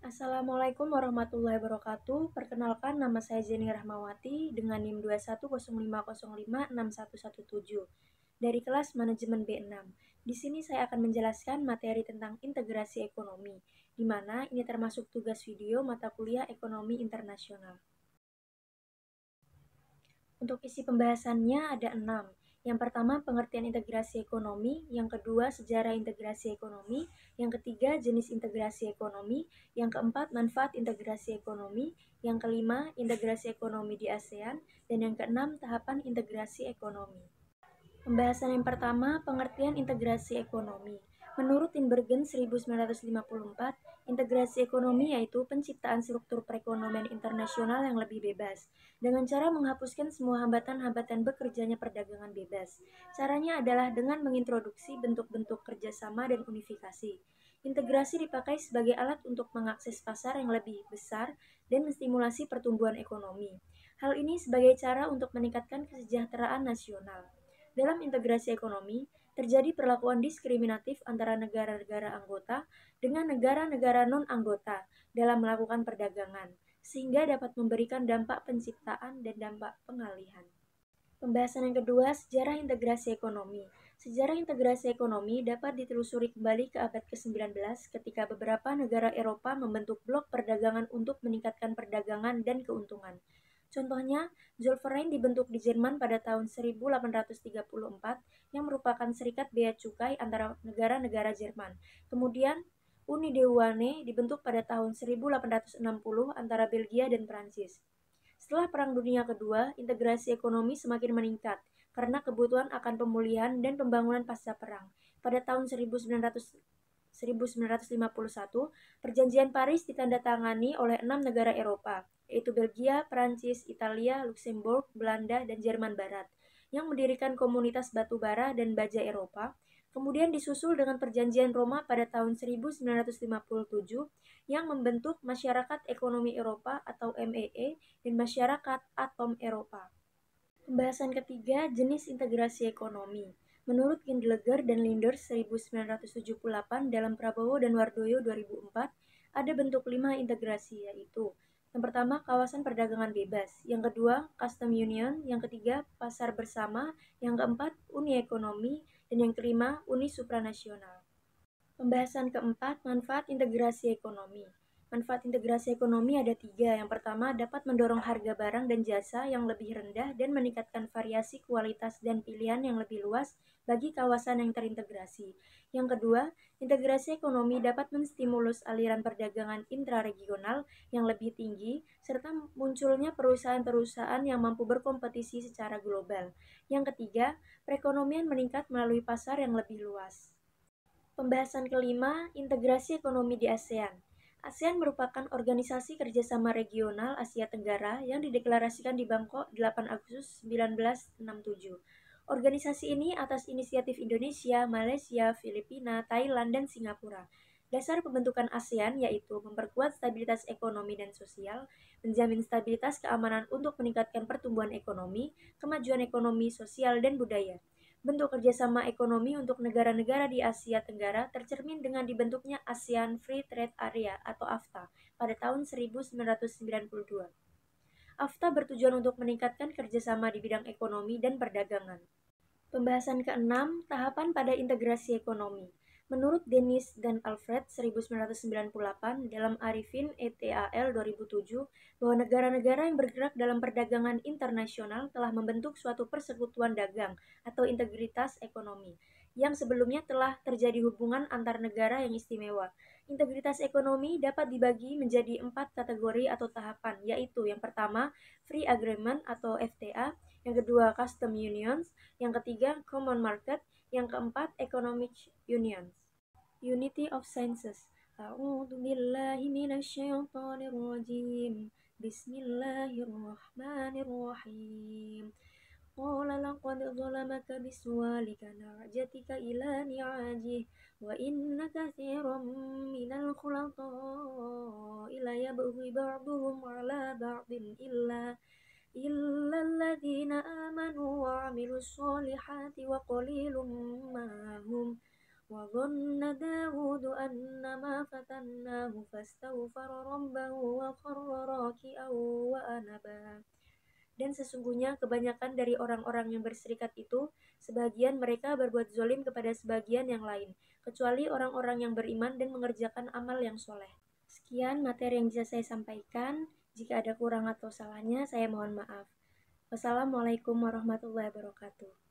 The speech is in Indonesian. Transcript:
Assalamualaikum warahmatullahi wabarakatuh. Perkenalkan, nama saya Jenny Rahmawati dengan NIM 21050561117 dari kelas Manajemen B6. Di sini saya akan menjelaskan materi tentang integrasi ekonomi, di mana ini termasuk tugas video mata kuliah Ekonomi Internasional. Untuk isi pembahasannya ada 6. Yang pertama, pengertian integrasi ekonomi. Yang kedua, sejarah integrasi ekonomi. Yang ketiga, jenis integrasi ekonomi. Yang keempat, manfaat integrasi ekonomi. Yang kelima, integrasi ekonomi di ASEAN. Dan yang keenam, tahapan integrasi ekonomi. Pembahasan yang pertama, pengertian integrasi ekonomi. Menurut Tinbergen 1954, integrasi ekonomi yaitu penciptaan struktur perekonomian internasional yang lebih bebas, dengan cara menghapuskan semua hambatan-hambatan bekerjanya perdagangan bebas. Caranya adalah dengan mengintroduksi bentuk-bentuk kerjasama dan unifikasi. Integrasi dipakai sebagai alat untuk mengakses pasar yang lebih besar dan menstimulasi pertumbuhan ekonomi. Hal ini sebagai cara untuk meningkatkan kesejahteraan nasional. Dalam integrasi ekonomi, terjadi perlakuan diskriminatif antara negara-negara anggota dengan negara-negara non-anggota dalam melakukan perdagangan, sehingga dapat memberikan dampak penciptaan dan dampak pengalihan. Pembahasan yang kedua, sejarah integrasi ekonomi. Sejarah integrasi ekonomi dapat ditelusuri kembali ke abad ke-19 ketika beberapa negara Eropa membentuk blok perdagangan untuk meningkatkan perdagangan dan keuntungan. Contohnya, Zollverein dibentuk di Jerman pada tahun 1834 yang merupakan serikat bea cukai antara negara-negara Jerman. Kemudian, Uni Douane dibentuk pada tahun 1860 antara Belgia dan Prancis. Setelah Perang Dunia Kedua, integrasi ekonomi semakin meningkat karena kebutuhan akan pemulihan dan pembangunan pasca perang. Pada tahun 1951, Perjanjian Paris ditandatangani oleh 6 negara Eropa, yaitu Belgia, Prancis, Italia, Luksemburg, Belanda, dan Jerman Barat, yang mendirikan komunitas batu bara dan baja Eropa. Kemudian disusul dengan Perjanjian Roma pada tahun 1957 yang membentuk Masyarakat Ekonomi Eropa atau MEE dan Masyarakat Atom Eropa. Pembahasan ketiga, jenis integrasi ekonomi. Menurut Gindleger dan Linders 1978 dalam Prabowo dan Wardoyo 2004, ada bentuk 5 integrasi, yaitu yang pertama, kawasan perdagangan bebas. Yang kedua, custom union. Yang ketiga, pasar bersama. Yang keempat, uni ekonomi. Dan yang kelima, uni supranasional. Pembahasan keempat, manfaat integrasi ekonomi. Manfaat integrasi ekonomi ada 3. Yang pertama, dapat mendorong harga barang dan jasa yang lebih rendah dan meningkatkan variasi kualitas dan pilihan yang lebih luas bagi kawasan yang terintegrasi. Yang kedua, integrasi ekonomi dapat menstimulus aliran perdagangan intraregional yang lebih tinggi, serta munculnya perusahaan-perusahaan yang mampu berkompetisi secara global. Yang ketiga, perekonomian meningkat melalui pasar yang lebih luas. Pembahasan kelima, integrasi ekonomi di ASEAN. ASEAN merupakan organisasi kerjasama regional Asia Tenggara yang dideklarasikan di Bangkok 8 Agustus 1967. Organisasi ini atas inisiatif Indonesia, Malaysia, Filipina, Thailand, dan Singapura. Dasar pembentukan ASEAN yaitu memperkuat stabilitas ekonomi dan sosial, menjamin stabilitas keamanan untuk meningkatkan pertumbuhan ekonomi, kemajuan ekonomi, sosial, dan budaya. Bentuk kerjasama ekonomi untuk negara-negara di Asia Tenggara tercermin dengan dibentuknya ASEAN Free Trade Area atau AFTA pada tahun 1992. AFTA bertujuan untuk meningkatkan kerjasama di bidang ekonomi dan perdagangan. Pembahasan keenam, tahapan pada integrasi ekonomi. Menurut Dennis dan Alfred 1998 dalam Arifin ETAL 2007 bahwa negara-negara yang bergerak dalam perdagangan internasional telah membentuk suatu persekutuan dagang atau integritas ekonomi yang sebelumnya telah terjadi hubungan antar negara yang istimewa. Integritas ekonomi dapat dibagi menjadi 4 kategori atau tahapan, yaitu yang pertama, Free Agreement atau FTA, yang kedua, Custom Unions, yang ketiga, Common Market, yang keempat, Economic Unions. Unity of Sciences. A'udzu billahi minasyaitonir rajim. Bismillahirrahmanirrahim. Qala laqad zalamaka biswalika na'jatika ila ni'ajih wa inna katsiran minal khulata'i la yabghi ba'duhum 'ala ba'din illa alladzina amanu wa 'amilus solihati wa qalilum ma hum وظن داود أنما فتناه فاستغفر ربه وخر راكعا وأنابا. Dan sesungguhnya kebanyakan dari orang-orang yang berserikat itu, sebagian mereka berbuat zolim kepada sebagian yang lain, kecuali orang-orang yang beriman dan mengerjakan amal yang soleh. Sekian materi yang bisa saya sampaikan. Jika ada kurang atau salahnya, saya mohon maaf. Wassalamualaikum warahmatullahi wabarakatuh.